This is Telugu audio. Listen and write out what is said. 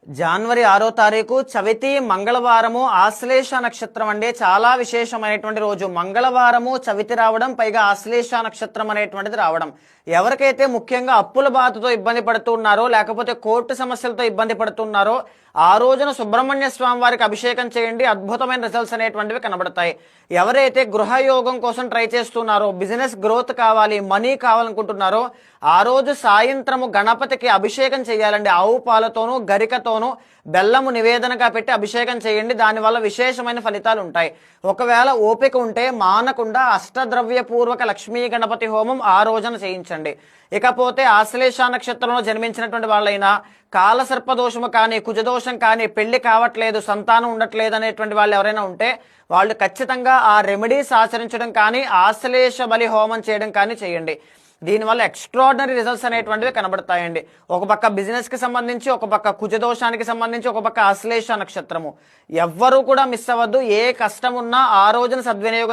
జనవరి 6వ తారీఖు చవితి మంగళవారము ఆశ్లేష నక్షత్రం అండి. చాలా విశేషమైనటువంటి రోజు. మంగళవారము చవితి రావడం, పైగా ఆశ్లేష నక్షత్రం అనేటువంటిది రావడం. ఎవరికైతే ముఖ్యంగా అప్పుల బాధతో ఇబ్బంది పడుతున్నారో, లేకపోతే కోర్టు సమస్యలతో ఇబ్బంది పడుతున్నారో ఆ రోజున సుబ్రహ్మణ్య స్వామి వారికి అభిషేకం చేయండి. అద్భుతమైన రిజల్ట్స్ అనేటువంటివి కనబడతాయి. ఎవరైతే గృహయోగం కోసం ట్రై చేస్తున్నారో, బిజినెస్ గ్రోత్ కావాలి, మనీ కావాలనుకుంటున్నారో ఆ రోజు సాయంత్రము గణపతికి అభిషేకం చేయాలండి. ఆవు పాలతోనూ గరికతోనూ బెల్లము నివేదనగా పెట్టి అభిషేకం చేయండి. దానివల్ల విశేషమైన ఫలితాలు ఉంటాయి. ఒకవేళ ఓపిక ఉంటే మానకుండా అష్టద్రవ్య పూర్వక లక్ష్మీ గణపతి హోమం ఆ రోజున చేయించండి. ఇకపోతే ఆశ్లేష నక్షత్రంలో జన్మించినటువంటి వాళ్ళైనా కాలసర్పదోషము కానీ, కుజదోషం కానీ, పెళ్లి కావట్లేదు, సంతానం ఉండట్లేదు అనేటువంటి వాళ్ళు ఎవరైనా ఉంటే వాళ్ళు ఖచ్చితంగా ఆ రెమెడీస్ ఆచరించడం కానీ, ఆశ్లేష బలి హోమం చేయడం కానీ చేయండి. దీనివల్ల ఎక్స్ట్రాడినరీ రిజల్ట్స్ అనేటువంటివి కనబడతాయండి. ఒక పక్క బిజినెస్కి సంబంధించి, ఒక పక్క కుజదోషానికి సంబంధించి, ఒక పక్క ఆశ్లేష నక్షత్రము. ఎవ్వరూ కూడా మిస్ అవ్వద్దు. ఏ కష్టం ఉన్నా ఆ రోజున సద్వినియోగం